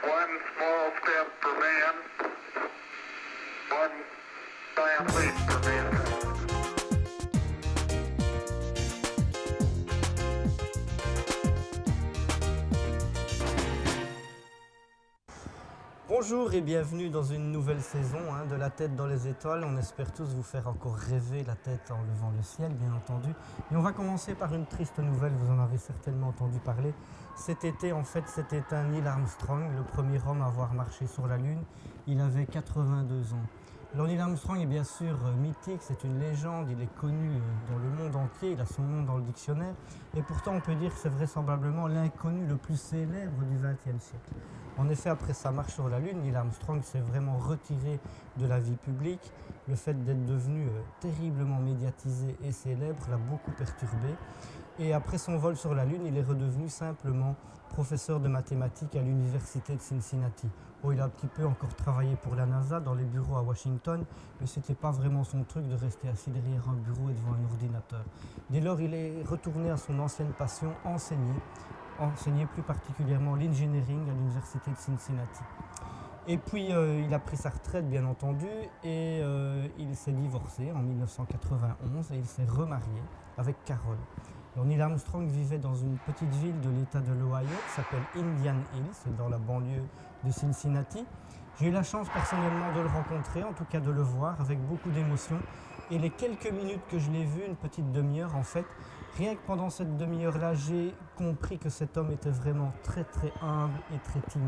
One small step for man, one giant leap for mankind. Bonjour et bienvenue dans une nouvelle saison de La tête dans les étoiles. On espère tous vous faire encore rêver la tête en levant le ciel, bien entendu. Et on va commencer par une triste nouvelle, vous en avez certainement entendu parler. Cet été, en fait, s'est éteint Neil Armstrong, le premier homme à avoir marché sur la Lune. Il avait 82 ans. Alors Neil Armstrong est bien sûr mythique, c'est une légende, il est connu dans le monde entier, il a son nom dans le dictionnaire. Et pourtant, on peut dire que c'est vraisemblablement l'inconnu le plus célèbre du XXe siècle. En effet, après sa marche sur la Lune, Neil Armstrong s'est vraiment retiré de la vie publique. Le fait d'être devenu terriblement médiatisé et célèbre l'a beaucoup perturbé. Et après son vol sur la Lune, il est redevenu simplement professeur de mathématiques à l'université de Cincinnati. Bon, il a un petit peu encore travaillé pour la NASA dans les bureaux à Washington, mais ce n'était pas vraiment son truc de rester assis derrière un bureau et devant un ordinateur. Dès lors, il est retourné à son ancienne passion, enseigner plus particulièrement l'engineering à l'université de Cincinnati. Et puis il a pris sa retraite bien entendu et il s'est divorcé en 1991 et il s'est remarié avec Carol. Alors, Neil Armstrong vivait dans une petite ville de l'état de l'Ohio qui s'appelle Indian Hills, c'est dans la banlieue de Cincinnati. J'ai eu la chance personnellement de le rencontrer, en tout cas de le voir avec beaucoup d'émotion. Et les quelques minutes que je l'ai vu, une petite demi-heure en fait, rien que pendant cette demi-heure-là, j'ai compris que cet homme était vraiment très très humble et très timide.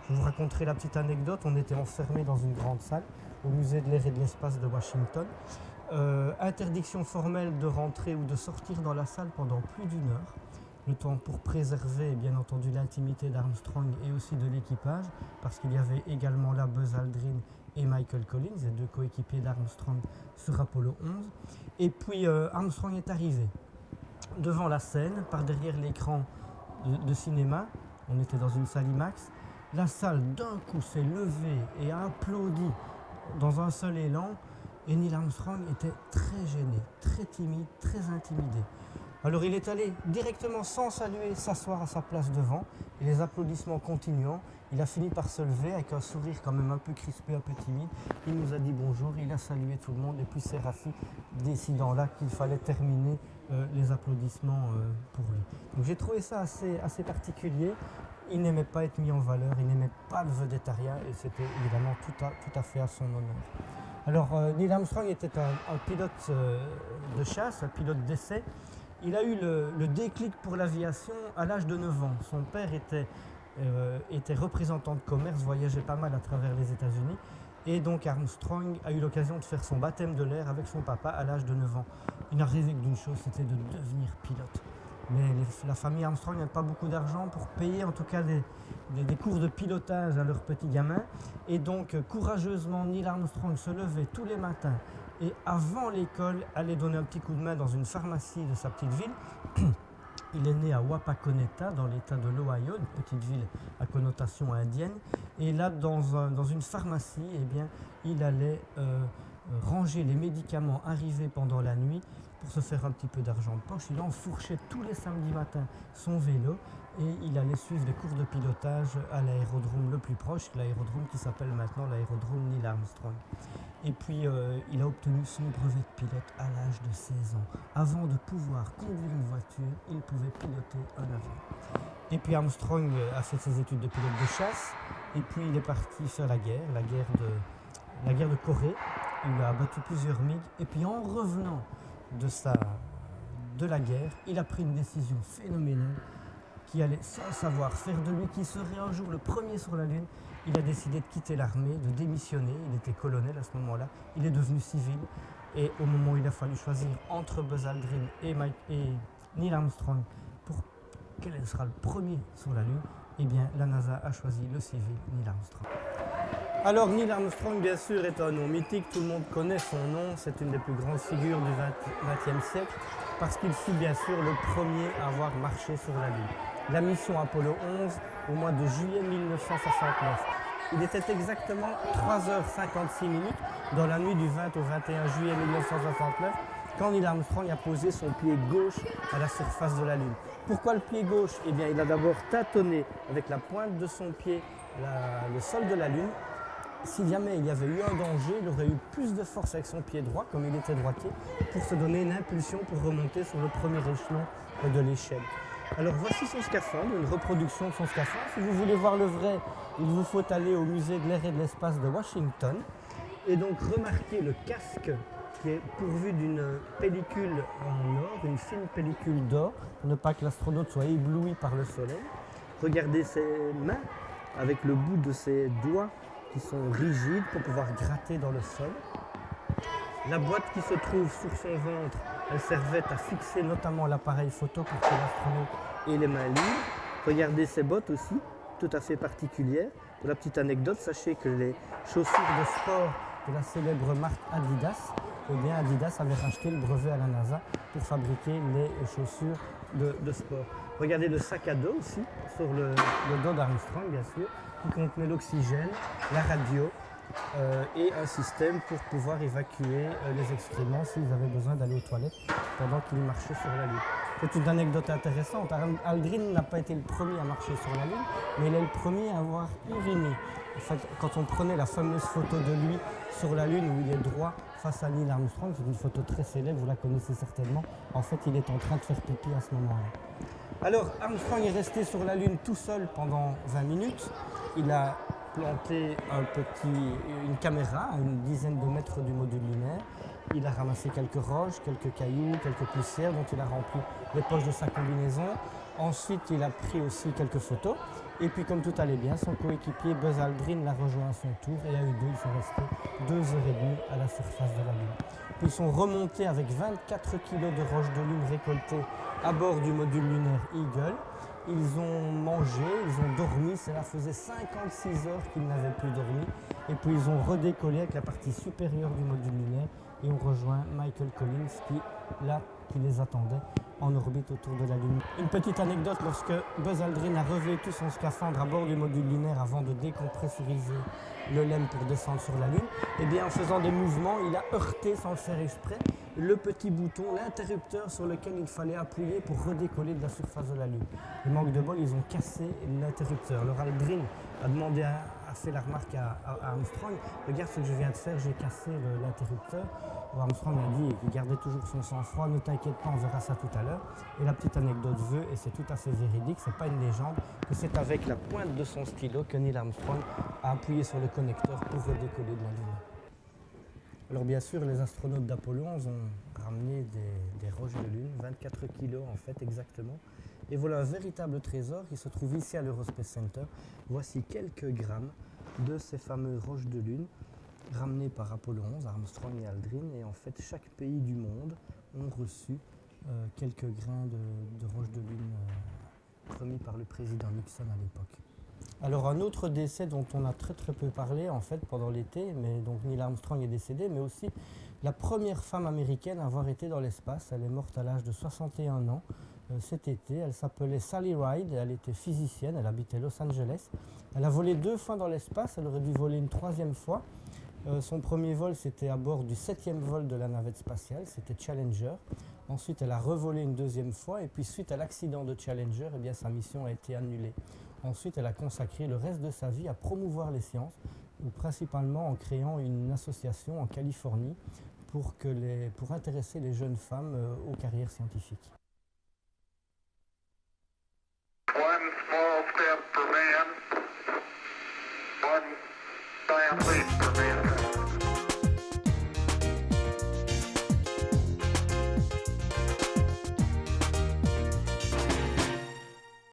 Je vous raconterai la petite anecdote. On était enfermés dans une grande salle au musée de l'air et de l'espace de Washington. Interdiction formelle de rentrer ou de sortir dans la salle pendant plus d'une heure. Le temps pour préserver bien entendu l'intimité d'Armstrong et aussi de l'équipage, parce qu'il y avait également là Buzz Aldrin et Michael Collins, les deux coéquipiers d'Armstrong sur Apollo 11. Et puis Armstrong est arrivé devant la scène, par derrière l'écran de cinéma. On était dans une salle IMAX. La salle d'un coup s'est levée et a applaudi dans un seul élan. Et Neil Armstrong était très gêné, très timide, très intimidé. Alors il est allé directement sans saluer s'asseoir à sa place devant, et les applaudissements continuant, il a fini par se lever avec un sourire quand même un peu crispé, un peu timide. Il nous a dit bonjour, il a salué tout le monde et puis c'est Rafi décidant là qu'il fallait terminer les applaudissements pour lui. Donc j'ai trouvé ça assez particulier. Il n'aimait pas être mis en valeur, il n'aimait pas le vedettariat et c'était évidemment tout à fait à son honneur. Alors Neil Armstrong était un pilote de chasse, un pilote d'essai. Il a eu le déclic pour l'aviation à l'âge de 9 ans. Son père était représentant de commerce, voyageait pas mal à travers les États-Unis. Et donc Armstrong a eu l'occasion de faire son baptême de l'air avec son papa à l'âge de 9 ans. Il n'a rêvé que d'une chose, c'était de devenir pilote. Mais la famille Armstrong n'a pas beaucoup d'argent pour payer en tout cas des cours de pilotage à leurs petits gamins. Et donc courageusement, Neil Armstrong se levait tous les matins et avant l'école, allait donner un petit coup de main dans une pharmacie de sa petite ville. Il est né à Wapakoneta, dans l'état de l'Ohio, une petite ville à connotation indienne. Et là, dans une pharmacie, eh bien, il allait ranger les médicaments arrivés pendant la nuit pour se faire un petit peu d'argent de poche. Il enfourchait tous les samedis matins son vélo et il allait suivre des cours de pilotage à l'aérodrome le plus proche, l'aérodrome qui s'appelle maintenant l'aérodrome Neil Armstrong. Et puis il a obtenu son brevet de pilote à l'âge de 16 ans. Avant de pouvoir conduire une voiture, il pouvait piloter un avion. Et puis Armstrong a fait ses études de pilote de chasse et puis il est parti faire la guerre de Corée. Il a abattu plusieurs MiG et puis en revenant de la guerre, il a pris une décision phénoménale qui allait sans savoir faire de lui qui serait un jour le premier sur la Lune. Il a décidé de quitter l'armée, de démissionner. Il était colonel à ce moment-là. Il est devenu civil et au moment où il a fallu choisir entre Buzz Aldrin et Neil Armstrong pour quel sera le premier sur la Lune, eh bien la NASA a choisi le civil Neil Armstrong. Alors Neil Armstrong, bien sûr, est un nom mythique, tout le monde connaît son nom, c'est une des plus grandes figures du XXe siècle, parce qu'il fut bien sûr le premier à avoir marché sur la Lune. La mission Apollo 11 au mois de juillet 1969. Il était exactement 3h56 dans la nuit du 20 au 21 juillet 1969 quand Neil Armstrong a posé son pied gauche à la surface de la Lune. Pourquoi le pied gauche? Eh bien, il a d'abord tâtonné avec la pointe de son pied le sol de la Lune. Si jamais il y avait eu un danger, il aurait eu plus de force avec son pied droit, comme il était droitier, pour se donner une impulsion pour remonter sur le premier échelon de l'échelle. Alors voici son scaphandre, une reproduction de son scaphandre. Si vous voulez voir le vrai, il vous faut aller au musée de l'air et de l'espace de Washington. Et donc remarquez le casque qui est pourvu d'une pellicule en or, une fine pellicule d'or, pour ne pas que l'astronaute soit ébloui par le soleil. Regardez ses mains avec le bout de ses doigts qui sont rigides pour pouvoir gratter dans le sol. La boîte qui se trouve sur son ventre, elle servait à fixer notamment l'appareil photo pour que l'astronaute ait les mains libres. Regardez ses bottes aussi, tout à fait particulières. Pour la petite anecdote, sachez que les chaussures de sport de la célèbre marque Adidas, eh bien Adidas avait racheté le brevet à la NASA pour fabriquer les chaussures de sport. Regardez le sac à dos aussi, sur le dos d'Armstrong bien sûr, qui contenait l'oxygène, la radio et un système pour pouvoir évacuer les excréments s'ils avaient besoin d'aller aux toilettes pendant qu'ils marchaient sur la Lune. C'est une anecdote intéressante. Aldrin n'a pas été le premier à marcher sur la Lune, mais il est le premier à avoir uriné. En fait, quand on prenait la fameuse photo de lui sur la Lune où il est droit face à Neil Armstrong, c'est une photo très célèbre, vous la connaissez certainement. En fait, il est en train de faire pipi à ce moment-là. Alors, Armstrong est resté sur la Lune tout seul pendant 20 minutes. Il a planté une caméra à une dizaine de mètres du module lunaire. Il a ramassé quelques roches, quelques cailloux, quelques poussières dont il a rempli les poches de sa combinaison. Ensuite, il a pris aussi quelques photos. Et puis, comme tout allait bien, son coéquipier Buzz Aldrin l'a rejoint à son tour. Et à eux deux, ils sont restés 2h30 à la surface de la Lune. Puis ils sont remontés avec 24 kg de roches de Lune récoltées à bord du module lunaire Eagle. Ils ont mangé, ils ont dormi, cela faisait 56 heures qu'ils n'avaient plus dormi. Et puis ils ont redécollé avec la partie supérieure du module lunaire et ont rejoint Michael Collins qui les attendait en orbite autour de la Lune. Une petite anecdote, lorsque Buzz Aldrin a revêtu son scaphandre à bord du module lunaire avant de décompressuriser le LEM pour descendre sur la Lune, et bien en faisant des mouvements, il a heurté sans le faire exprès le petit bouton, l'interrupteur sur lequel il fallait appuyer pour redécoller de la surface de la Lune. Le manque de bol, ils ont cassé l'interrupteur. Alors Aldrin a fait la remarque à Armstrong, regarde ce que je viens de faire, j'ai cassé l'interrupteur. Armstrong a dit qu'il gardait toujours son sang-froid, ne t'inquiète pas, on verra ça tout à l'heure. Et la petite anecdote veut, et c'est tout à fait véridique, c'est pas une légende, que c'est avec la pointe de son stylo que Neil Armstrong a appuyé sur le connecteur pour redécoller de la Lune. Alors bien sûr, les astronautes d'Apollo 11 ont ramené des roches de Lune, 24 kilos en fait exactement. Et voilà un véritable trésor qui se trouve ici à l'Eurospace Center. Voici quelques grammes de ces fameuses roches de Lune ramenées par Apollo 11, Armstrong et Aldrin. Et en fait, chaque pays du monde ont reçu quelques grains de roches de Lune remis par le président Nixon à l'époque. Alors un autre décès dont on a très peu parlé en fait pendant l'été, mais donc Neil Armstrong est décédé, mais aussi la première femme américaine à avoir été dans l'espace. Elle est morte à l'âge de 61 ans cet été. Elle s'appelait Sally Ride, elle était physicienne, elle habitait Los Angeles. Elle a volé 2 fois dans l'espace, elle aurait dû voler une 3e fois. Son premier vol, c'était à bord du 7e vol de la navette spatiale, c'était Challenger. Ensuite, elle a revolé une 2e fois, et puis suite à l'accident de Challenger, eh bien, sa mission a été annulée. Ensuite, elle a consacré le reste de sa vie à promouvoir les sciences, principalement en créant une association en Californie pour intéresser les jeunes femmes aux carrières scientifiques.